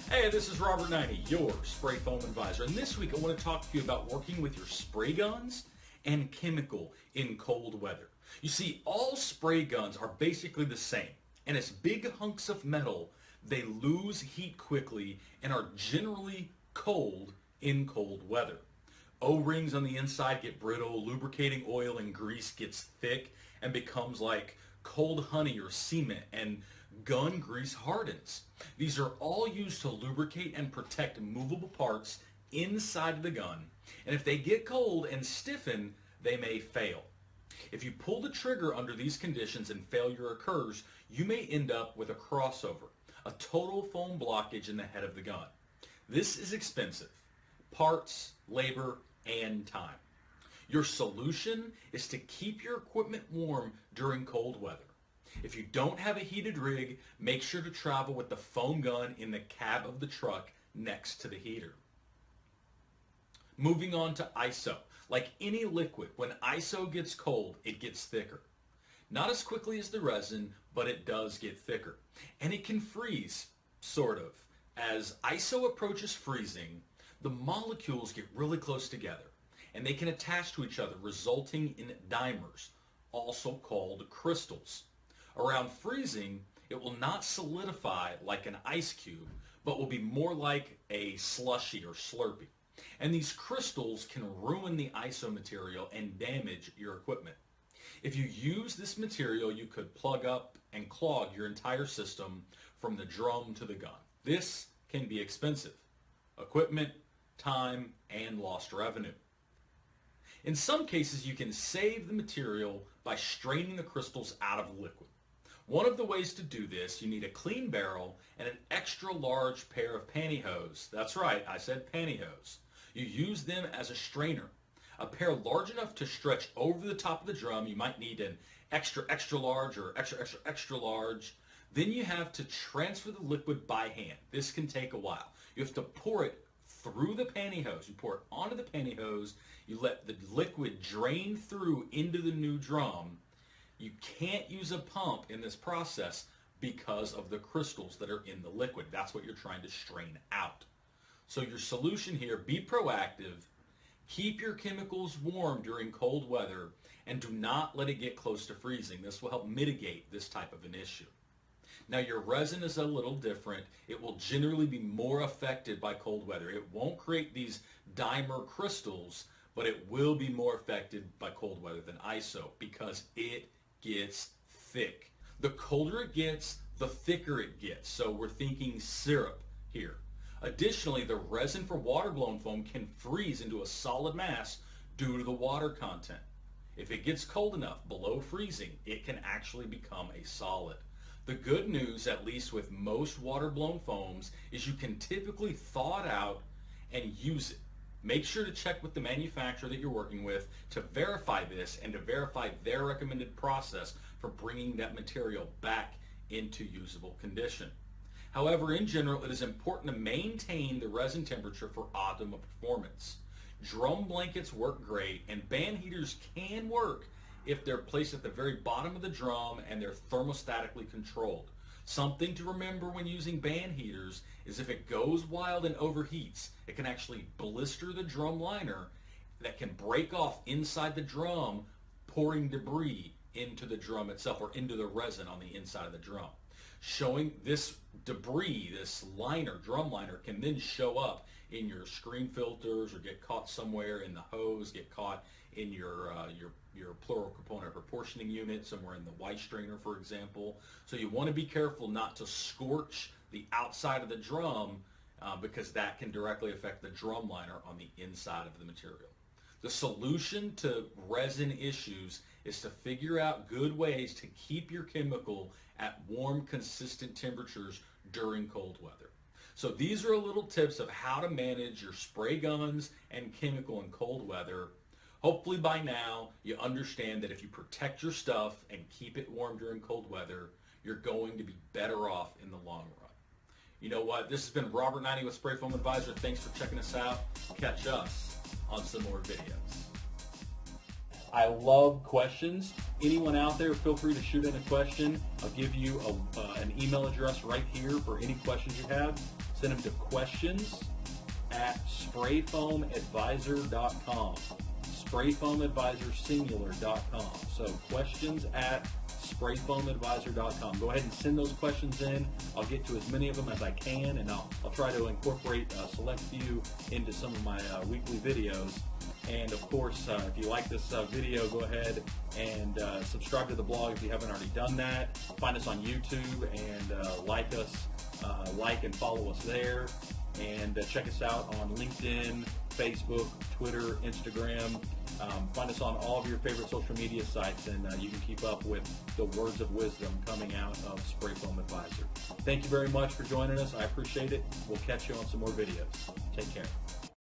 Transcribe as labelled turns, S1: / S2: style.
S1: Hey, this is Robert Naini, your spray foam advisor. And this week I want to talk to you about working with your spray guns and chemical in cold weather. You see, all spray guns are basically the same. And as big hunks of metal, they lose heat quickly and are generally cold in cold weather. O-rings on the inside get brittle, lubricating oil and grease gets thick and becomes like cold honey or cement, and gun grease hardens. These are all used to lubricate and protect movable parts inside of the gun, and if they get cold and stiffen, they may fail. If you pull the trigger under these conditions and failure occurs, you may end up with a crossover, a total foam blockage in the head of the gun. This is expensive. Parts, labor, and time. Your solution is to keep your equipment warm during cold weather. If you don't have a heated rig, make sure to travel with the foam gun in the cab of the truck next to the heater. Moving on to ISO. Like any liquid, when ISO gets cold, it gets thicker. Not as quickly as the resin, but it does get thicker. And it can freeze, sort of. As ISO approaches freezing, the molecules get really close together, and they can attach to each other, resulting in dimers, also called crystals. Around freezing, it will not solidify like an ice cube, but will be more like a slushy or slurpee. And these crystals can ruin the ISO material and damage your equipment. If you use this material, you could plug up and clog your entire system from the drum to the gun. This can be expensive. Equipment, time, and lost revenue. In some cases, you can save the material by straining the crystals out of the liquid. One of the ways to do this, you need a clean barrel and an extra large pair of pantyhose. That's right, I said pantyhose. You use them as a strainer. A pair large enough to stretch over the top of the drum. You might need an extra large or extra large. Then you have to transfer the liquid by hand. This can take a while. You have to pour it through the pantyhose. You pour it onto the pantyhose. You let the liquid drain through into the new drum. You can't use a pump in this process because of the crystals that are in the liquid. That's what you're trying to strain out. So your solution here, be proactive, keep your chemicals warm during cold weather, and do not let it get close to freezing. This will help mitigate this type of an issue. Now your resin is a little different. It will generally be more affected by cold weather. It won't create these dimer crystals, but it will be more affected by cold weather than ISO because it gets thick. The colder it gets, the thicker it gets. So we're thinking syrup here. Additionally, the resin for water-blown foam can freeze into a solid mass due to the water content. If it gets cold enough, below freezing, it can actually become a solid. The good news, at least with most water-blown foams, is you can typically thaw it out and use it. Make sure to check with the manufacturer that you're working with to verify this and to verify their recommended process for bringing that material back into usable condition. However, in general, it is important to maintain the resin temperature for optimal performance. Drum blankets work great, and band heaters can work if they're placed at the very bottom of the drum and they're thermostatically controlled. Something to remember when using band heaters is if it goes wild and overheats, it can actually blister the drum liner that can break off inside the drum, pouring debris into the drum itself or into the resin on the inside of the drum. Showing this debris, this liner, drum liner, can then show up in your screen filters or get caught somewhere in the hose, get caught in your plural component proportioning unit, somewhere in the white strainer, for example. So you want to be careful not to scorch the outside of the drum because that can directly affect the drum liner on the inside of the material. The solution to resin issues is to figure out good ways to keep your chemical at warm, consistent temperatures during cold weather. So these are a little tips of how to manage your spray guns and chemical in cold weather. Hopefully by now you understand that if you protect your stuff and keep it warm during cold weather, you're going to be better off in the long run. You know what? This has been Robert Naini with Spray Foam Advisor. Thanks for checking us out. Catch us on some more videos. I love questions. Anyone out there, feel free to shoot in a question. I'll give you an email address right here for any questions you have.
S2: Send them to questions@sprayfoamadvisor.com. sprayfoamadvisorsingular.com. So questions@sprayfoamadvisor.com. Go ahead and send those questions in. I'll get to as many of them as I can, and I'll try to incorporate a select few into some of my weekly videos. And of course, if you like this video, go ahead and subscribe to the blog if you haven't already done that. Find us on YouTube and like and follow us there. And check us out on LinkedIn, Facebook, Twitter, Instagram. Find us on all of your favorite social media sites, and you can keep up with the words of wisdom coming out of Spray Foam Advisor. Thank you very much for joining us. I appreciate it. We'll catch you on some more videos. Take care.